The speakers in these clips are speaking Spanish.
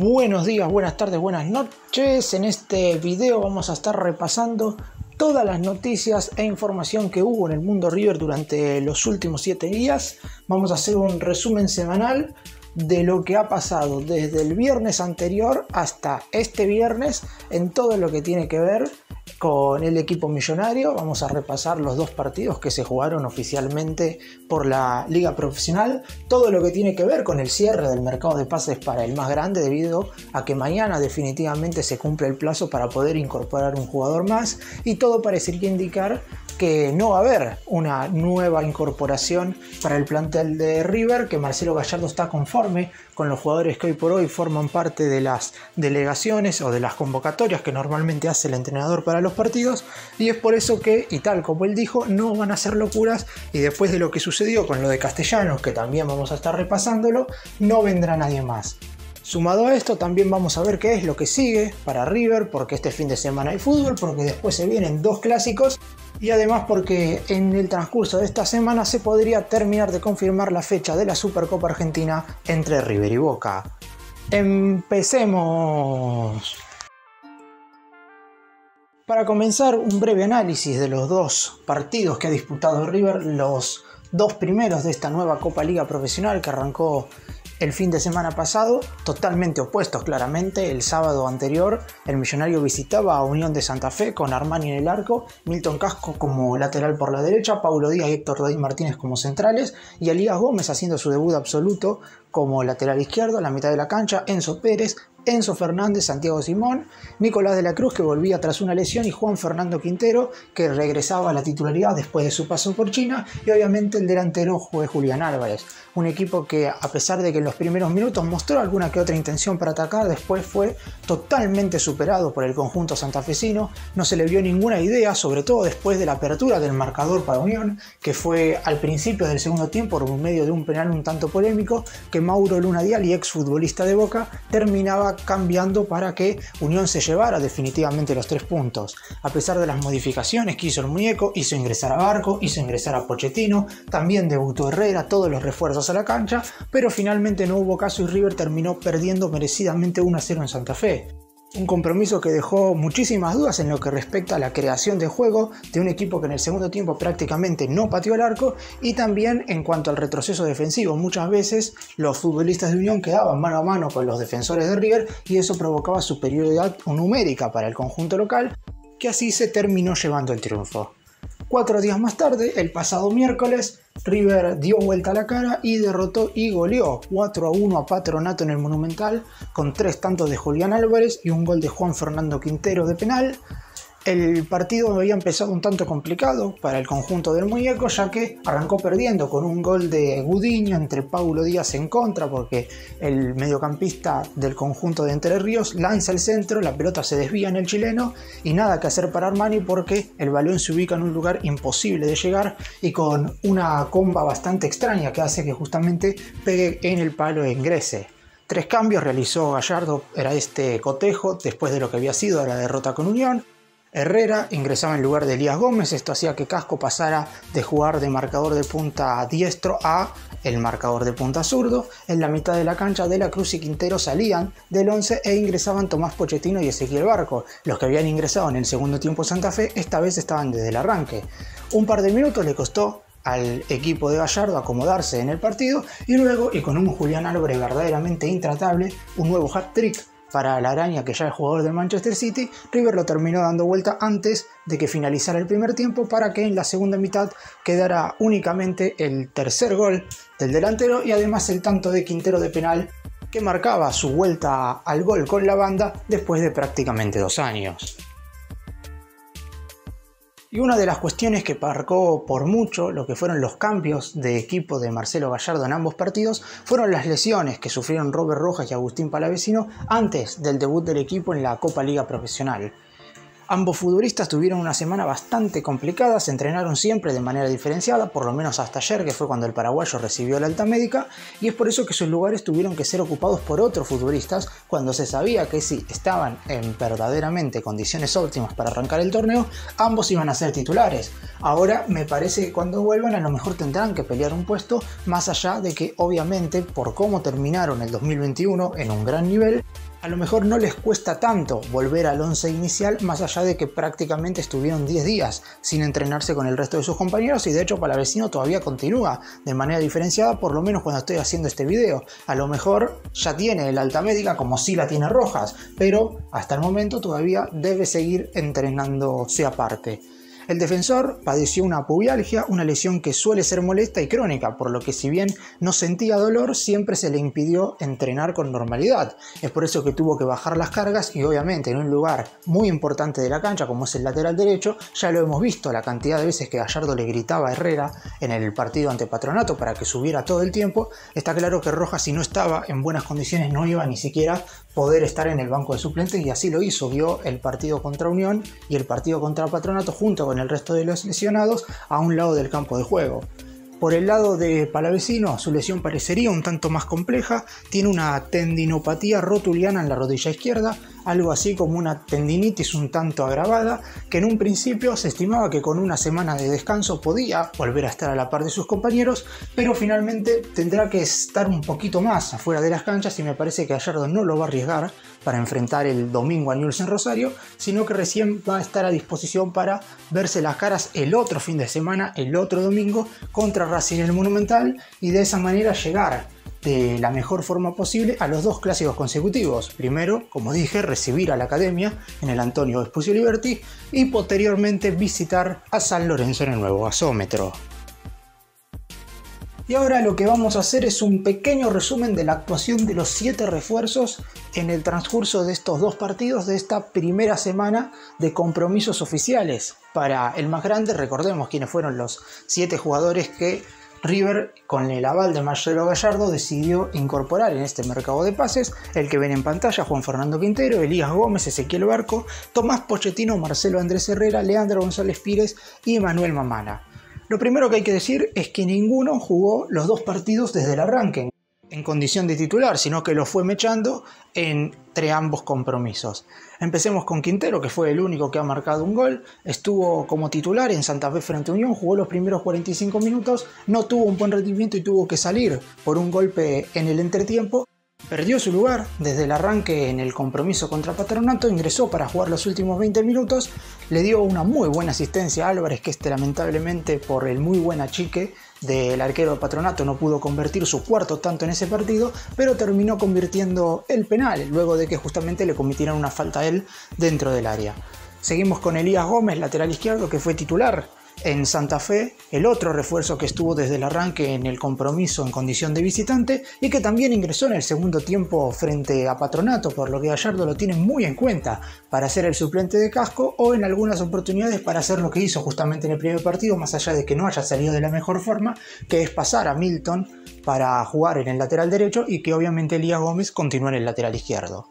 Buenos días, buenas tardes, buenas noches. En este video vamos a estar repasando todas las noticias e información que hubo en el mundo River durante los últimos 7 días. Vamos a hacer un resumen semanal de lo que ha pasado desde el viernes anterior hasta este viernes en todo lo que tiene que ver con el equipo millonario. Vamos a repasar los 2 partidos que se jugaron oficialmente por la liga profesional, todo lo que tiene que ver con el cierre del mercado de pases para el más grande, debido a que mañana definitivamente se cumple el plazo para poder incorporar un jugador más, y todo parecería indicar que no va a haber una nueva incorporación para el plantel de River, que Marcelo Gallardo está conforme con los jugadores que hoy por hoy forman parte de las delegaciones o de las convocatorias que normalmente hace el entrenador para los partidos, y es por eso que, y tal como él dijo, no van a ser locuras, y después de lo que sucedió con lo de Castellanos, que también vamos a estar repasándolo, no vendrá nadie más. Sumado a esto, también vamos a ver qué es lo que sigue para River, porque este fin de semana hay fútbol, porque después se vienen 2 clásicos, y además porque en el transcurso de esta semana se podría terminar de confirmar la fecha de la Supercopa Argentina entre River y Boca. ¡Empecemos! Para comenzar, un breve análisis de los 2 partidos que ha disputado River, los 2 primeros de esta nueva Copa Liga Profesional que arrancó el fin de semana pasado, totalmente opuestos claramente. El sábado anterior el Millonario visitaba a Unión de Santa Fe con Armani en el arco, Milton Casco como lateral por la derecha, Paulo Díaz y Héctor David Martínez como centrales, y Elías Gómez haciendo su debut absoluto como lateral izquierdo. A la mitad de la cancha, Enzo Pérez, Enzo Fernández, Santiago Simón, Nicolás de la Cruz, que volvía tras una lesión, y Juan Fernando Quintero, que regresaba a la titularidad después de su paso por China, y obviamente el delantero fue Julián Álvarez. Un equipo que, a pesar de que en los primeros minutos mostró alguna que otra intención para atacar, después fue totalmente superado por el conjunto santafesino. No se le vio ninguna idea, sobre todo después de la apertura del marcador para Unión, que fue al principio del segundo tiempo por medio de un penal un tanto polémico que Mauro Luna Diali, exfutbolista de Boca, terminaba cambiando para que Unión se llevara definitivamente los 3 puntos. A pesar de las modificaciones que hizo el muñeco, hizo ingresar a Barco, hizo ingresar a Pochettino, también debutó Herrera, todos los refuerzos a la cancha, pero finalmente no hubo caso y River terminó perdiendo merecidamente 1-0 en Santa Fe. Un compromiso que dejó muchísimas dudas en lo que respecta a la creación de juego de un equipo que en el segundo tiempo prácticamente no pateó el arco, y también en cuanto al retroceso defensivo. Muchas veces los futbolistas de Unión quedaban mano a mano con los defensores de River y eso provocaba superioridad numérica para el conjunto local, que así se terminó llevando el triunfo. 4 días más tarde, el pasado miércoles, River dio vuelta a la cara y derrotó y goleó 4-1 a Patronato en el Monumental, con 3 tantos de Julián Álvarez y un gol de Juan Fernando Quintero de penal. El partido había empezado un tanto complicado para el conjunto del muñeco, ya que arrancó perdiendo con un gol de Gudiño entre Paulo Díaz en contra, porque el mediocampista del conjunto de Entre Ríos lanza el centro, la pelota se desvía en el chileno y nada que hacer para Armani, porque el balón se ubica en un lugar imposible de llegar y con una comba bastante extraña que hace que justamente pegue en el palo e ingrese. 3 cambios realizó Gallardo, era este cotejo después de lo que había sido la derrota con Unión. Herrera ingresaba en lugar de Elías Gómez, esto hacía que Casco pasara de jugar de marcador de punta diestro a el marcador de punta zurdo. En la mitad de la cancha, De la Cruz y Quintero salían del 11 e ingresaban Tomás Pochettino y Ezequiel Barco. Los que habían ingresado en el segundo tiempo Santa Fe esta vez estaban desde el arranque. Un par de minutos le costó al equipo de Gallardo acomodarse en el partido, y luego, y con un Julián Álvarez verdaderamente intratable, un nuevo hat-trick para la araña que ya es jugador del Manchester City, River lo terminó dando vuelta antes de que finalizara el primer tiempo, para que en la segunda mitad quedara únicamente el tercer gol del delantero y además el tanto de Quintero de penal, que marcaba su vuelta al gol con la banda después de prácticamente 2 años. Y una de las cuestiones que marcó por mucho lo que fueron los cambios de equipo de Marcelo Gallardo en ambos partidos fueron las lesiones que sufrieron Robert Rojas y Agustín Palavecino antes del debut del equipo en la Copa Liga Profesional. Ambos futbolistas tuvieron una semana bastante complicada, se entrenaron siempre de manera diferenciada, por lo menos hasta ayer, que fue cuando el paraguayo recibió la alta médica, y es por eso que sus lugares tuvieron que ser ocupados por otros futbolistas cuando se sabía que si estaban en verdaderamente condiciones óptimas para arrancar el torneo, ambos iban a ser titulares. Ahora me parece que cuando vuelvan a lo mejor tendrán que pelear un puesto, más allá de que obviamente por cómo terminaron el 2021 en un gran nivel, A lo mejor no les cuesta tanto volver al 11 inicial, más allá de que prácticamente estuvieron 10 días sin entrenarse con el resto de sus compañeros, y de hecho Palavecino todavía continúa de manera diferenciada, por lo menos cuando estoy haciendo este video. A lo mejor ya tiene el alta médica, como sí la tiene Rojas, pero hasta el momento todavía debe seguir entrenándose aparte. El defensor padeció una pubialgia, una lesión que suele ser molesta y crónica, por lo que si bien no sentía dolor, siempre se le impidió entrenar con normalidad. Es por eso que tuvo que bajar las cargas y obviamente en un lugar muy importante de la cancha como es el lateral derecho, ya lo hemos visto la cantidad de veces que Gallardo le gritaba a Herrera en el partido ante Patronato para que subiera todo el tiempo. Está claro que Rojas, si no estaba en buenas condiciones, no iba ni siquiera poder estar en el banco de suplentes, y así lo hizo. Vio el partido contra Unión y el partido contra Patronato junto con el resto de los lesionados a un lado del campo de juego. Por el lado de Palavecino, su lesión parecería un tanto más compleja. Tiene una tendinopatía rotuliana en la rodilla izquierda, algo así como una tendinitis un tanto agravada, que en un principio se estimaba que con una semana de descanso podía volver a estar a la par de sus compañeros, pero finalmente tendrá que estar un poquito más afuera de las canchas, y me parece que Gallardo no lo va a arriesgar para enfrentar el domingo a Newell's en Rosario, sino que recién va a estar a disposición para verse las caras el otro fin de semana, el otro domingo, contra Racing en el Monumental, y de esa manera llegar de la mejor forma posible a los dos clásicos consecutivos. Primero, como dije, recibir a la Academia en el Antonio Vespucio Liberty, y posteriormente visitar a San Lorenzo en el nuevo gasómetro. Y ahora lo que vamos a hacer es un pequeño resumen de la actuación de los 7 refuerzos en el transcurso de estos dos partidos de esta primera semana de compromisos oficiales. Para el más grande, recordemos quiénes fueron los 7 jugadores que River, con el aval de Marcelo Gallardo, decidió incorporar en este mercado de pases. El que ven en pantalla: Juan Fernando Quintero, Elías Gómez, Ezequiel Barco, Tomás Pochettino, Marcelo Andrés Herrera, Leandro González Pires y Manuel Mamana. Lo primero que hay que decir es que ninguno jugó los 2 partidos desde el arranque en condición de titular, sino que lo fue mechando entre ambos compromisos. Empecemos con Quintero, que fue el único que ha marcado un gol. Estuvo como titular en Santa Fe frente a Unión, jugó los primeros 45 minutos, no tuvo un buen rendimiento y tuvo que salir por un golpe en el entretiempo. Perdió su lugar desde el arranque en el compromiso contra Patronato, ingresó para jugar los últimos 20 minutos, le dio una muy buena asistencia a Álvarez, que lamentablemente por el muy buen achique del arquero de Patronato no pudo convertir su cuarto tanto en ese partido, pero terminó convirtiendo el penal luego de que justamente le cometieran una falta a él dentro del área. Seguimos con Elías Gómez, lateral izquierdo, que fue titular en Santa Fe, el otro refuerzo que estuvo desde el arranque en el compromiso en condición de visitante y que también ingresó en el segundo tiempo frente a Patronato, por lo que Gallardo lo tiene muy en cuenta para ser el suplente de Casco, o en algunas oportunidades para hacer lo que hizo justamente en el primer partido, más allá de que no haya salido de la mejor forma, que es pasar a Milton para jugar en el lateral derecho y que obviamente Elías Gómez continúa en el lateral izquierdo.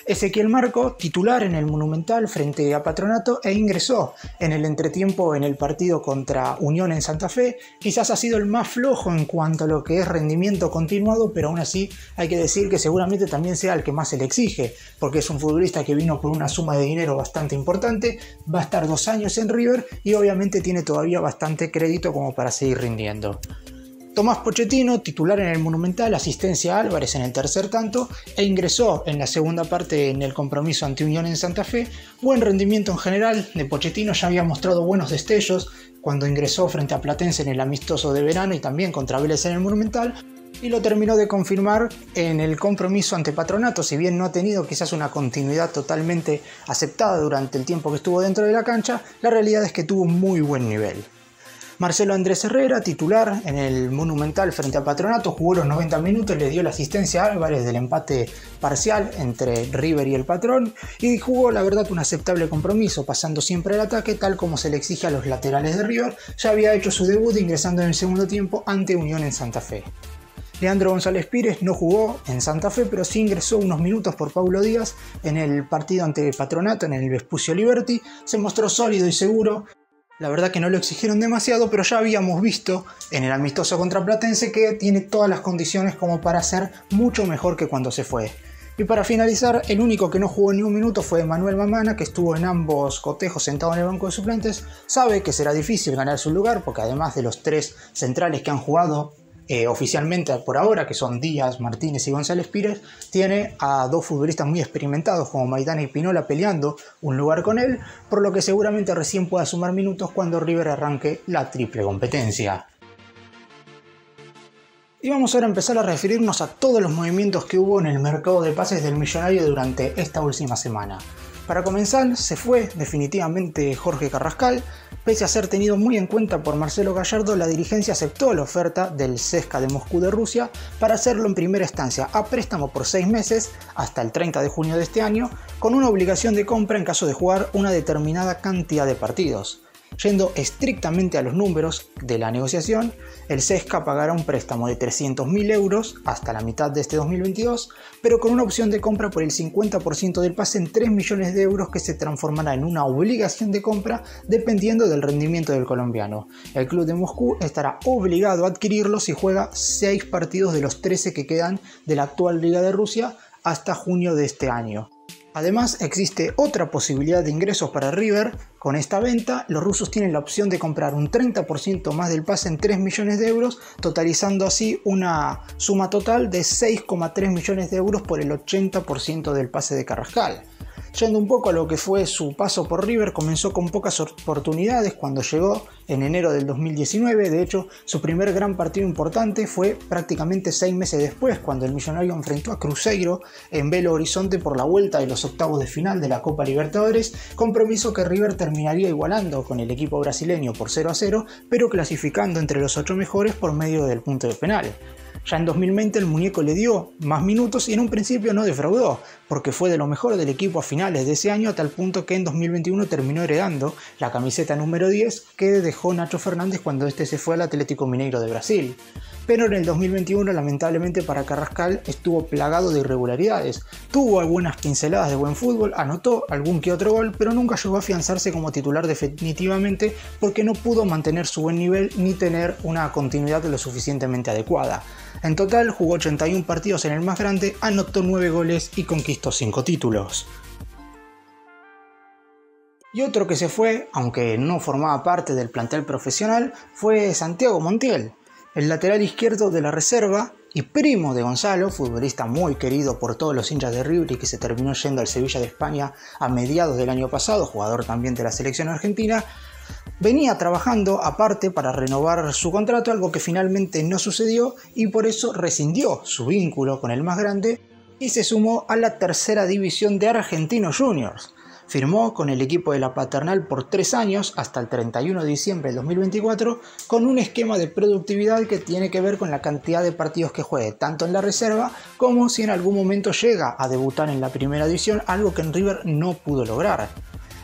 Ezequiel Marco, titular en el Monumental frente a Patronato, e ingresó en el entretiempo en el partido contra Unión en Santa Fe. Quizás ha sido el más flojo en cuanto a lo que es rendimiento continuado, pero aún así hay que decir que seguramente también sea el que más se le exige, porque es un futbolista que vino por una suma de dinero bastante importante, va a estar 2 años en River y obviamente tiene todavía bastante crédito como para seguir rindiendo. Tomás Pochettino, titular en el Monumental, asistencia a Álvarez en el tercer tanto, e ingresó en la segunda parte en el compromiso ante Unión en Santa Fe. Buen rendimiento en general de Pochettino, ya había mostrado buenos destellos cuando ingresó frente a Platense en el amistoso de verano y también contra Vélez en el Monumental, y lo terminó de confirmar en el compromiso ante Patronato. Si bien no ha tenido quizás una continuidad totalmente aceptada durante el tiempo que estuvo dentro de la cancha, la realidad es que tuvo muy buen nivel. Marcelo Andrés Herrera, titular en el Monumental frente a Patronato, jugó los 90 minutos, le dio la asistencia a Álvarez del empate parcial entre River y el Patrón, y jugó la verdad un aceptable compromiso, pasando siempre al ataque tal como se le exige a los laterales de River. Ya había hecho su debut ingresando en el segundo tiempo ante Unión en Santa Fe. Leandro González Pires no jugó en Santa Fe, pero sí ingresó unos minutos por Paulo Díaz en el partido ante Patronato en el Vespucio Liberty. Se mostró sólido y seguro. La verdad que no lo exigieron demasiado, pero ya habíamos visto en el amistoso contra Platense que tiene todas las condiciones como para ser mucho mejor que cuando se fue. Y para finalizar, el único que no jugó ni un minuto fue Manuel Mamana, que estuvo en ambos cotejos sentado en el banco de suplentes. Sabe que será difícil ganar su lugar, porque además de los 3 centrales que han jugado Oficialmente por ahora, que son Díaz, Martínez y González Pires, tiene a dos futbolistas muy experimentados como Maidana y Pinola peleando un lugar con él, por lo que seguramente recién pueda sumar minutos cuando River arranque la triple competencia. Y vamos ahora a empezar a referirnos a todos los movimientos que hubo en el mercado de pases del Millonario durante esta última semana. Para comenzar, se fue definitivamente Jorge Carrascal. Pese a ser tenido muy en cuenta por Marcelo Gallardo, la dirigencia aceptó la oferta del CSKA de Moscú de Rusia para hacerlo en primera instancia a préstamo por 6 meses hasta el 30 de junio de este año, con una obligación de compra en caso de jugar una determinada cantidad de partidos. Yendo estrictamente a los números de la negociación, el CSKA pagará un préstamo de 300.000 euros hasta la mitad de este 2022, pero con una opción de compra por el 50% del pase en 3 millones de euros que se transformará en una obligación de compra dependiendo del rendimiento del colombiano. El club de Moscú estará obligado a adquirirlo si juega 6 partidos de los 13 que quedan de la actual Liga de Rusia hasta junio de este año. Además, existe otra posibilidad de ingresos para River. Con esta venta, los rusos tienen la opción de comprar un 30% más del pase en 3 millones de euros, totalizando así una suma total de 6,3 millones de euros por el 80% del pase de Carrascal. Yendo un poco a lo que fue su paso por River, comenzó con pocas oportunidades cuando llegó en enero del 2019. De hecho, su primer gran partido importante fue prácticamente 6 meses después, cuando el Millonario enfrentó a Cruzeiro en Belo Horizonte por la vuelta de los octavos de final de la Copa Libertadores, compromiso que River terminaría igualando con el equipo brasileño por 0-0, pero clasificando entre los 8 mejores por medio del punto de penal. Ya en 2020 el muñeco le dio más minutos y en un principio no defraudó, porque fue de lo mejor del equipo a finales de ese año, a tal punto que en 2021 terminó heredando la camiseta número 10 que dejó Nacho Fernández cuando este se fue al Atlético Mineiro de Brasil. Pero en el 2021 lamentablemente para Carrascal estuvo plagado de irregularidades. Tuvo algunas pinceladas de buen fútbol, anotó algún que otro gol, pero nunca llegó a afianzarse como titular definitivamente porque no pudo mantener su buen nivel ni tener una continuidad lo suficientemente adecuada. En total jugó 81 partidos en el más grande, anotó 9 goles y conquistó 5 títulos. Y otro que se fue, aunque no formaba parte del plantel profesional, fue Santiago Montiel, el lateral izquierdo de la reserva y primo de Gonzalo, futbolista muy querido por todos los hinchas de River y que se terminó yendo al Sevilla de España a mediados del año pasado, jugador también de la selección argentina. Venía trabajando aparte para renovar su contrato, algo que finalmente no sucedió y por eso rescindió su vínculo con el más grande y se sumó a la tercera división de Argentinos Juniors. Firmó con el equipo de la Paternal por 3 años hasta el 31 de diciembre del 2024 con un esquema de productividad que tiene que ver con la cantidad de partidos que juegue tanto en la reserva como si en algún momento llega a debutar en la primera división, algo que en River no pudo lograr.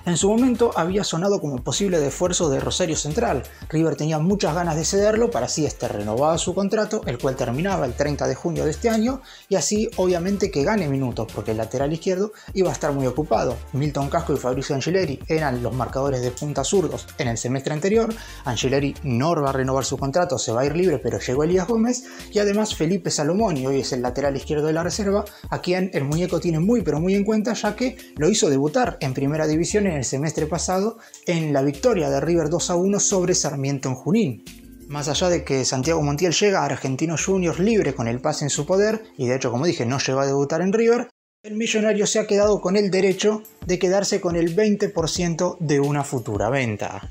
En su momento había sonado como posible refuerzo de Rosario Central. River tenía muchas ganas de cederlo para así renovaba su contrato, el cual terminaba el 30 de junio de este año, y así obviamente que gane minutos, porque el lateral izquierdo iba a estar muy ocupado. Milton Casco y Fabricio Angileri eran los marcadores de punta zurdos en el semestre anterior. Angileri no va a renovar su contrato, se va a ir libre, pero llegó Elías Gómez, y además Felipe Salomón, y hoy es el lateral izquierdo de la reserva, a quien el muñeco tiene muy pero muy en cuenta, ya que lo hizo debutar en primera división en el semestre pasado en la victoria de River 2-1 sobre Sarmiento en Junín. Más allá de que Santiago Montiel llega a Argentinos Juniors libre con el pase en su poder, y de hecho como dije no llegó a debutar en River, el Millonario se ha quedado con el derecho de quedarse con el 20% de una futura venta.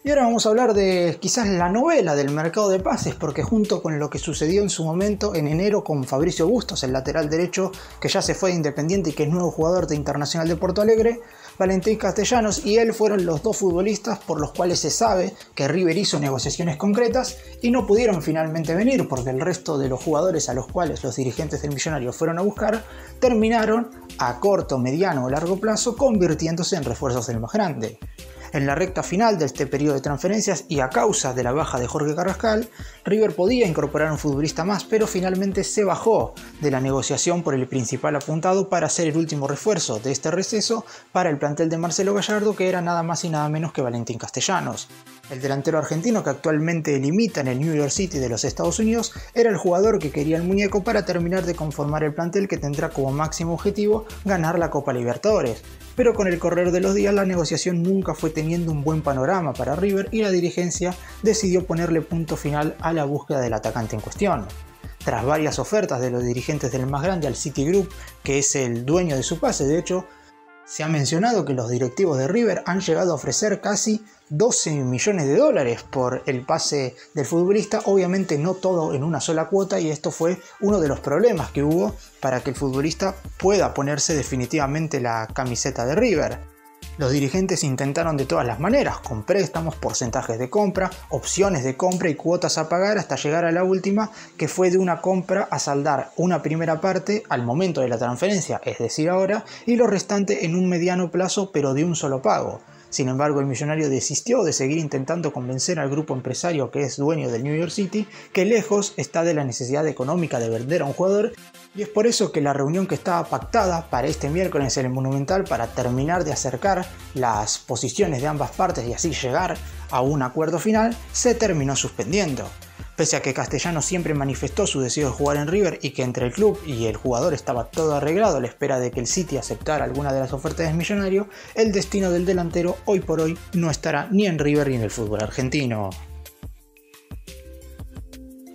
Y ahora vamos a hablar de quizás la novela del mercado de pases, porque junto con lo que sucedió en su momento en enero con Fabricio Bustos, el lateral derecho que ya se fue de Independiente y que es nuevo jugador de Internacional de Porto Alegre, Valentín Castellanos y él fueron los dos futbolistas por los cuales se sabe que River hizo negociaciones concretas y no pudieron finalmente venir porque el resto de los jugadores a los cuales los dirigentes del Millonario fueron a buscar terminaron a corto, mediano o largo plazo convirtiéndose en refuerzos del más grande. En la recta final de este periodo de transferencias y a causa de la baja de Jorge Carrascal, River podía incorporar un futbolista más, pero finalmente se bajó de la negociación por el principal apuntado para ser el último refuerzo de este receso para el plantel de Marcelo Gallardo, que era nada más y nada menos que Valentín Castellanos. El delantero argentino, que actualmente limita en el New York City de los Estados Unidos, era el jugador que quería el muñeco para terminar de conformar el plantel que tendrá como máximo objetivo ganar la Copa Libertadores. Pero con el correr de los días la negociación nunca fue teniendo un buen panorama para River y la dirigencia decidió ponerle punto final a la búsqueda del atacante en cuestión. Tras varias ofertas de los dirigentes del más grande al Citigroup, que es el dueño de su pase, de hecho, se ha mencionado que los directivos de River han llegado a ofrecer casi 12 millones de dólares por el pase del futbolista, obviamente no todo en una sola cuota, y esto fue uno de los problemas que hubo para que el futbolista pueda ponerse definitivamente la camiseta de River. Los dirigentes intentaron de todas las maneras, con préstamos, porcentajes de compra, opciones de compra y cuotas a pagar, hasta llegar a la última, que fue de una compra a saldar una primera parte al momento de la transferencia, es decir ahora, y lo restante en un mediano plazo pero de un solo pago. Sin embargo, el millonario desistió de seguir intentando convencer al grupo empresario que es dueño del New York City, que lejos está de la necesidad económica de vender a un jugador, y es por eso que la reunión que estaba pactada para este miércoles en el Monumental para terminar de acercar las posiciones de ambas partes y así llegar a un acuerdo final, se terminó suspendiendo. Pese a que Castellano siempre manifestó su deseo de jugar en River y que entre el club y el jugador estaba todo arreglado a la espera de que el City aceptara alguna de las ofertas del millonario, el destino del delantero hoy por hoy no estará ni en River ni en el fútbol argentino.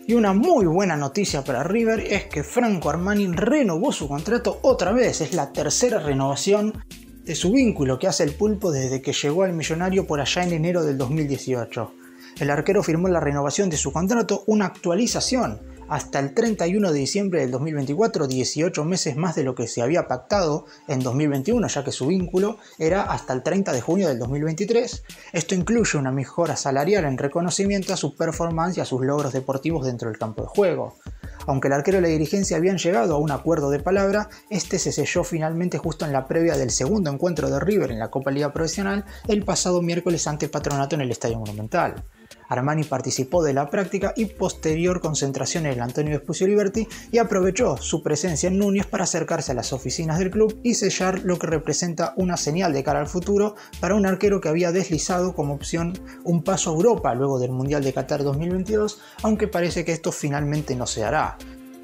Y una muy buena noticia para River es que Franco Armani renovó su contrato otra vez, es la tercera renovación de su vínculo que hace el Pulpo desde que llegó al millonario por allá en enero del 2018. El arquero firmó la renovación de su contrato, una actualización hasta el 31 de diciembre del 2024, 18 meses más de lo que se había pactado en 2021, ya que su vínculo era hasta el 30 de junio del 2023. Esto incluye una mejora salarial en reconocimiento a su performance y a sus logros deportivos dentro del campo de juego. Aunque el arquero y la dirigencia habían llegado a un acuerdo de palabra, este se selló finalmente justo en la previa del segundo encuentro de River en la Copa Liga Profesional el pasado miércoles ante Patronato en el Estadio Monumental. Armani participó de la práctica y posterior concentración en el Antonio Vespucio Liberty y aprovechó su presencia en Núñez para acercarse a las oficinas del club y sellar lo que representa una señal de cara al futuro para un arquero que había deslizado como opción un paso a Europa luego del Mundial de Qatar 2022, aunque parece que esto finalmente no se hará.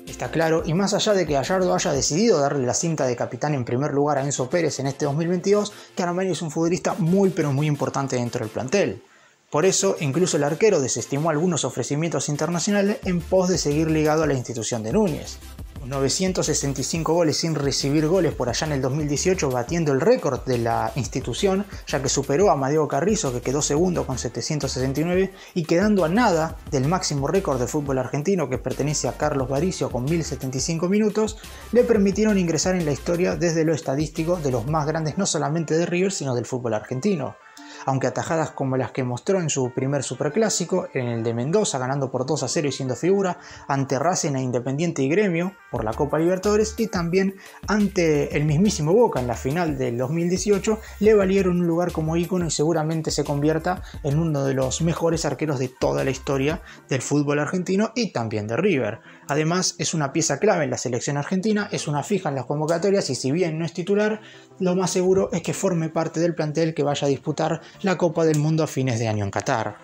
Está claro, y más allá de que Gallardo haya decidido darle la cinta de capitán en primer lugar a Enzo Pérez en este 2022, que Armani es un futbolista muy pero muy importante dentro del plantel. Por eso, incluso el arquero desestimó algunos ofrecimientos internacionales en pos de seguir ligado a la institución de Núñez. 965 goles sin recibir goles por allá en el 2018, batiendo el récord de la institución, ya que superó a Amadeo Carrizo, que quedó segundo con 769, y quedando a nada del máximo récord de fútbol argentino, que pertenece a Carlos Varicio con 1075 minutos, le permitieron ingresar en la historia desde lo estadístico de los más grandes no solamente de River, sino del fútbol argentino. Aunque atajadas como las que mostró en su primer superclásico, en el de Mendoza ganando por 2-0 y siendo figura, ante Racing e Independiente y Gremio por la Copa Libertadores y también ante el mismísimo Boca en la final del 2018, le valieron un lugar como ícono y seguramente se convierta en uno de los mejores arqueros de toda la historia del fútbol argentino y también de River. Además, es una pieza clave en la selección argentina, es una fija en las convocatorias y si bien no es titular, lo más seguro es que forme parte del plantel que vaya a disputar la Copa del Mundo a fines de año en Qatar.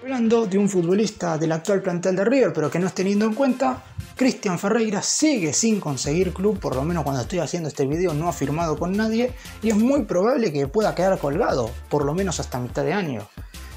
Hablando de un futbolista del actual plantel de River, pero que no es teniendo en cuenta, Cristian Ferreira sigue sin conseguir club, por lo menos cuando estoy haciendo este video no ha firmado con nadie y es muy probable que pueda quedar colgado, por lo menos hasta mitad de año.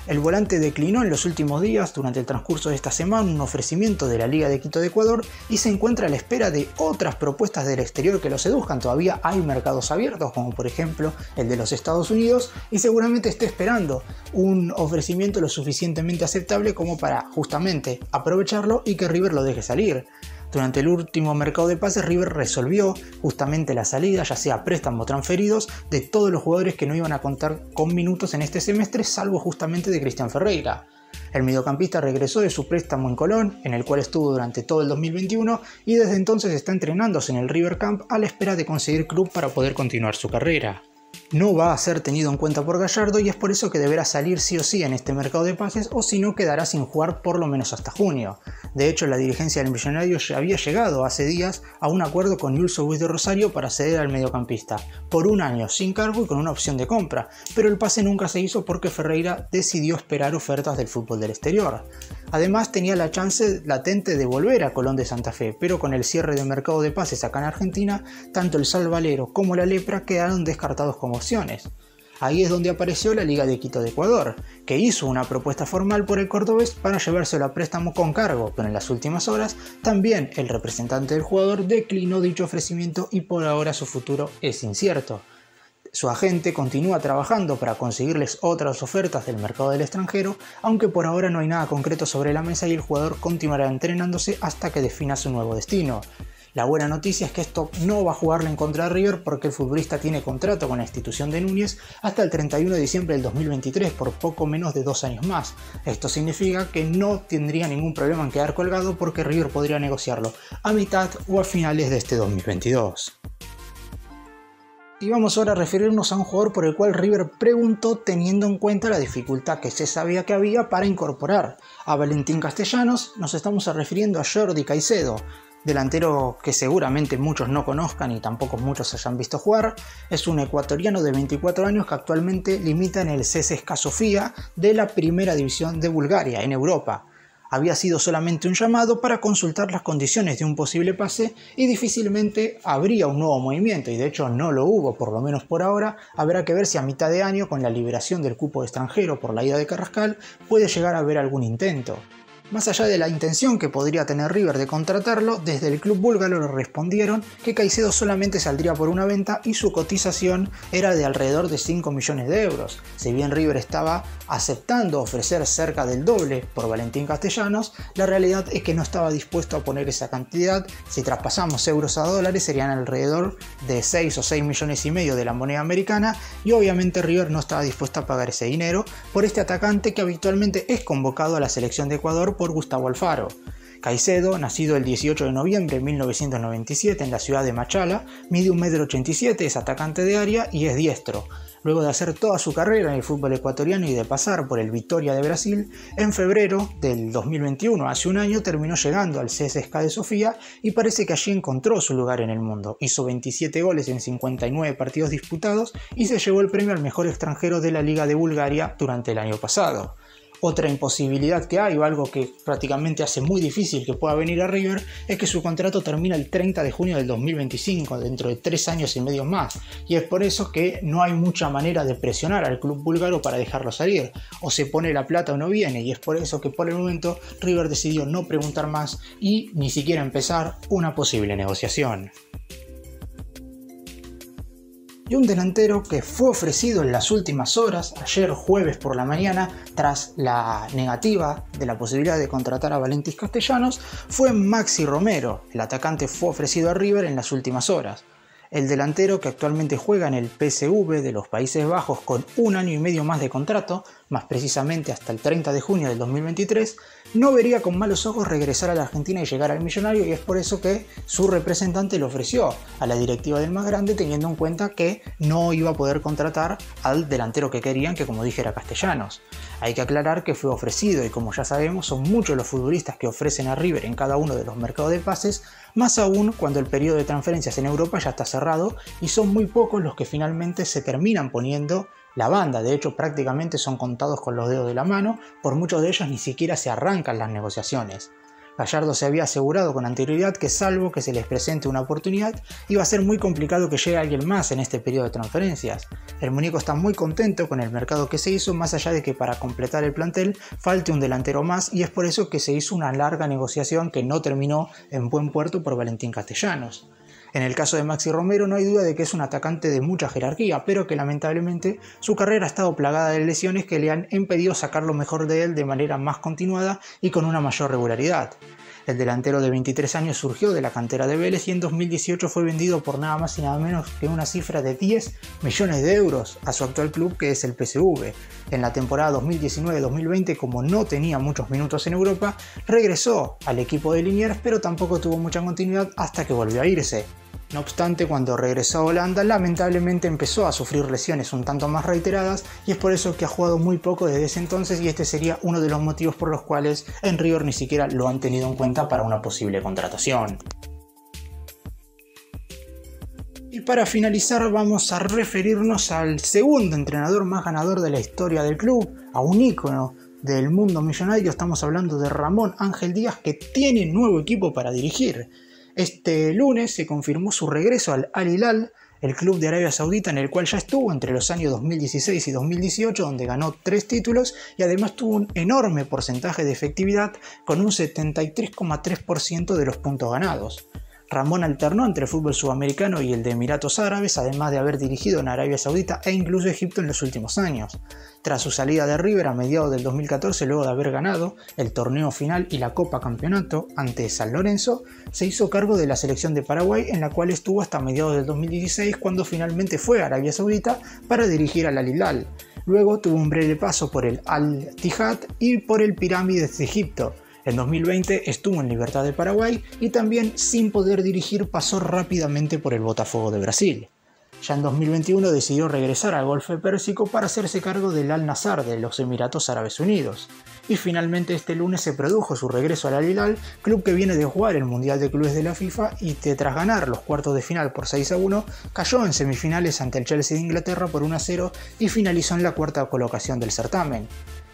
El volante declinó en los últimos días, durante el transcurso de esta semana, un ofrecimiento de la Liga de Quito de Ecuador y se encuentra a la espera de otras propuestas del exterior que lo seduzcan. Todavía hay mercados abiertos, como por ejemplo el de los Estados Unidos, y seguramente esté esperando un ofrecimiento lo suficientemente aceptable como para justamente aprovecharlo y que River lo deje salir. Durante el último mercado de pases, River resolvió justamente la salida, ya sea préstamo o transferidos, de todos los jugadores que no iban a contar con minutos en este semestre, salvo justamente de Cristian Ferreira. El mediocampista regresó de su préstamo en Colón, en el cual estuvo durante todo el 2021, y desde entonces está entrenándose en el River Camp a la espera de conseguir club para poder continuar su carrera. no va a ser tenido en cuenta por Gallardo y es por eso que deberá salir sí o sí en este mercado de pases, o si no quedará sin jugar por lo menos hasta junio. De hecho, la dirigencia del Millonario ya había llegado hace días a un acuerdo con Newell's Old Boys de Rosario para ceder al mediocampista por un año sin cargo y con una opción de compra, pero el pase nunca se hizo porque Ferreira decidió esperar ofertas del fútbol del exterior. Además, tenía la chance latente de volver a Colón de Santa Fe, pero con el cierre del mercado de pases acá en Argentina, tanto el Salvalero como la Lepra quedaron descartados como opciones. Ahí es donde apareció la Liga de Quito de Ecuador, que hizo una propuesta formal por el cordobés para llevárselo a préstamo con cargo, pero en las últimas horas también el representante del jugador declinó dicho ofrecimiento y por ahora su futuro es incierto. Su agente continúa trabajando para conseguirles otras ofertas del mercado del extranjero, aunque por ahora no hay nada concreto sobre la mesa y el jugador continuará entrenándose hasta que defina su nuevo destino. La buena noticia es que esto no va a jugarle en contra de River porque el futbolista tiene contrato con la institución de Núñez hasta el 31 de diciembre del 2023 por poco menos de 2 años más. Esto significa que no tendría ningún problema en quedar colgado porque River podría negociarlo a mitad o a finales de este 2022. Y vamos ahora a referirnos a un jugador por el cual River preguntó teniendo en cuenta la dificultad que se sabía que había para incorporar a Valentín Castellanos. Nos estamos refiriendo a Jordi Caicedo, delantero que seguramente muchos no conozcan y tampoco muchos hayan visto jugar. Es un ecuatoriano de 24 años que actualmente limita en el CSKA Sofía de la primera división de Bulgaria, en Europa. Había sido solamente un llamado para consultar las condiciones de un posible pase y difícilmente habría un nuevo movimiento, y de hecho no lo hubo, por lo menos por ahora. Habrá que ver si a mitad de año, con la liberación del cupo extranjero por la ida de Carrascal, puede llegar a haber algún intento. Más allá de la intención que podría tener River de contratarlo, desde el club búlgaro le respondieron que Caicedo solamente saldría por una venta y su cotización era de alrededor de 5 millones de euros. Si bien River estaba aceptando ofrecer cerca del doble por Valentín Castellanos, la realidad es que no estaba dispuesto a poner esa cantidad. Si traspasamos euros a dólares serían alrededor de 6 o 6 millones y medio de la moneda americana, y obviamente River no estaba dispuesto a pagar ese dinero por este atacante que habitualmente es convocado a la selección de Ecuador por Gustavo Alfaro. Caicedo, nacido el 18 de noviembre de 1997 en la ciudad de Machala, mide 1,87 m, es atacante de área y es diestro. Luego de hacer toda su carrera en el fútbol ecuatoriano y de pasar por el Vitória de Brasil, en febrero del 2021, hace un año, terminó llegando al CSKA de Sofía y parece que allí encontró su lugar en el mundo. Hizo 27 goles en 59 partidos disputados y se llevó el premio al mejor extranjero de la Liga de Bulgaria durante el año pasado. Otra imposibilidad que hay, o algo que prácticamente hace muy difícil que pueda venir a River, es que su contrato termina el 30 de junio del 2025, dentro de 3 años y medio más, y es por eso que no hay mucha manera de presionar al club búlgaro para dejarlo salir. O se pone la plata o no viene, y es por eso que por el momento River decidió no preguntar más y ni siquiera empezar una posible negociación. Y un delantero que fue ofrecido en las últimas horas, ayer jueves por la mañana, tras la negativa de la posibilidad de contratar a Valentín Castellanos, fue Maxi Romero. El atacante fue ofrecido a River en las últimas horas. El delantero, que actualmente juega en el PSV de los Países Bajos con 1 año y medio más de contrato, más precisamente hasta el 30 de junio del 2023, no vería con malos ojos regresar a la Argentina y llegar al Millonario, y es por eso que su representante lo ofreció a la directiva del más grande, teniendo en cuenta que no iba a poder contratar al delantero que querían, que como dije era Castellanos. Hay que aclarar que fue ofrecido, y como ya sabemos son muchos los futbolistas que ofrecen a River en cada uno de los mercados de pases, más aún cuando el periodo de transferencias en Europa ya está cerrado y son muy pocos los que finalmente se terminan poniendo la banda. De hecho, prácticamente son contados con los dedos de la mano, por muchos de ellos ni siquiera se arrancan las negociaciones. Gallardo se había asegurado con anterioridad que, salvo que se les presente una oportunidad, iba a ser muy complicado que llegue alguien más en este periodo de transferencias. El muñeco está muy contento con el mercado que se hizo, más allá de que para completar el plantel falte un delantero más, y es por eso que se hizo una larga negociación que no terminó en buen puerto por Valentín Castellanos. En el caso de Maxi Romero no hay duda de que es un atacante de mucha jerarquía, pero que lamentablemente su carrera ha estado plagada de lesiones que le han impedido sacar lo mejor de él de manera más continuada y con una mayor regularidad. El delantero de 23 años surgió de la cantera de Vélez y en 2018 fue vendido por nada más y nada menos que una cifra de 10 millones de euros a su actual club, que es el PSV. En la temporada 2019-2020, como no tenía muchos minutos en Europa, regresó al equipo de Liniers, pero tampoco tuvo mucha continuidad hasta que volvió a irse. No obstante, cuando regresó a Holanda, lamentablemente empezó a sufrir lesiones un tanto más reiteradas y es por eso que ha jugado muy poco desde ese entonces, y este sería uno de los motivos por los cuales en River ni siquiera lo han tenido en cuenta para una posible contratación. Y para finalizar vamos a referirnos al segundo entrenador más ganador de la historia del club, a un ícono del mundo millonario. Estamos hablando de Ramón Ángel Díaz, que tiene nuevo equipo para dirigir. Este lunes se confirmó su regreso al Al Hilal, el club de Arabia Saudita en el cual ya estuvo entre los años 2016 y 2018, donde ganó 3 títulos y además tuvo un enorme porcentaje de efectividad con un 73,3% de los puntos ganados. Ramón alternó entre el fútbol sudamericano y el de Emiratos Árabes, además de haber dirigido en Arabia Saudita e incluso Egipto en los últimos años. Tras su salida de River a mediados del 2014, luego de haber ganado el torneo final y la Copa Campeonato ante San Lorenzo, se hizo cargo de la selección de Paraguay, en la cual estuvo hasta mediados del 2016, cuando finalmente fue a Arabia Saudita para dirigir al Al Hilal. Luego tuvo un breve paso por el Al-Ittihad y por el Pirámides de Egipto. En 2020 estuvo en Libertad de Paraguay y también, sin poder dirigir, pasó rápidamente por el Botafogo de Brasil. Ya en 2021 decidió regresar al Golfo Pérsico para hacerse cargo del Al-Nassr de los Emiratos Árabes Unidos. Y finalmente este lunes se produjo su regreso al Al Hilal, club que viene de jugar el Mundial de Clubes de la FIFA y que tras ganar los cuartos de final por 6-1, cayó en semifinales ante el Chelsea de Inglaterra por 1-0 y finalizó en la cuarta colocación del certamen.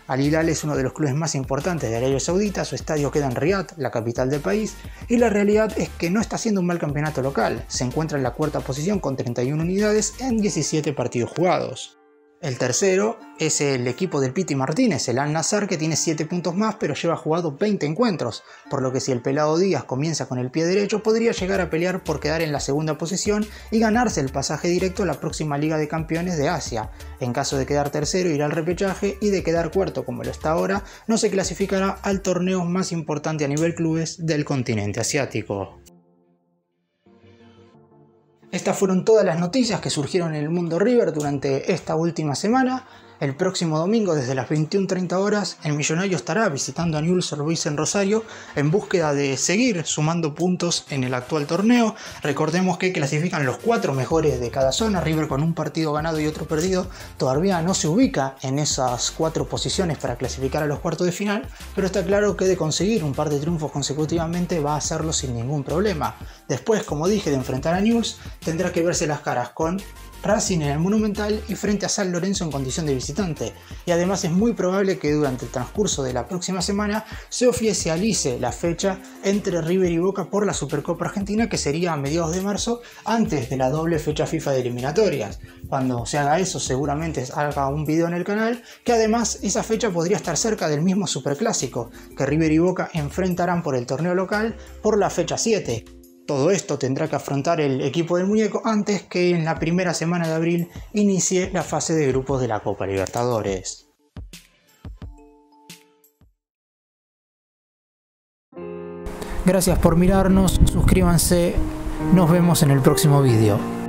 Al Hilal es uno de los clubes más importantes de Arabia Saudita, su estadio queda en Riad, la capital del país, y la realidad es que no está haciendo un mal campeonato local, se encuentra en la cuarta posición con 31 unidades en 17 partidos jugados. El tercero es el equipo del Piti Martínez, el Al-Nassr, que tiene 7 puntos más pero lleva jugado 20 encuentros, por lo que si el pelado Díaz comienza con el pie derecho podría llegar a pelear por quedar en la segunda posición y ganarse el pasaje directo a la próxima Liga de Campeones de Asia. En caso de quedar tercero irá al repechaje y de quedar cuarto como lo está ahora, no se clasificará al torneo más importante a nivel clubes del continente asiático. Estas fueron todas las noticias que surgieron en el mundo River durante esta última semana. El próximo domingo desde las 21:30 horas el Millonario estará visitando a Newell's Old Boys en Rosario en búsqueda de seguir sumando puntos en el actual torneo. Recordemos que clasifican los 4 mejores de cada zona. River, con un partido ganado y otro perdido, todavía no se ubica en esas 4 posiciones para clasificar a los cuartos de final, pero está claro que de conseguir un par de triunfos consecutivamente va a hacerlo sin ningún problema. Después, como dije, de enfrentar a Newell's, tendrá que verse las caras con Racing en el Monumental y frente a San Lorenzo en condición de visitante, y además es muy probable que durante el transcurso de la próxima semana se oficialice la fecha entre River y Boca por la Supercopa Argentina, que sería a mediados de marzo, antes de la doble fecha FIFA de eliminatorias. Cuando se haga eso seguramente haga un video en el canal, que además esa fecha podría estar cerca del mismo Superclásico que River y Boca enfrentarán por el torneo local por la fecha 7. Todo esto tendrá que afrontar el equipo del muñeco antes que en la primera semana de abril inicie la fase de grupos de la Copa Libertadores. Gracias por mirarnos, suscríbanse, nos vemos en el próximo vídeo.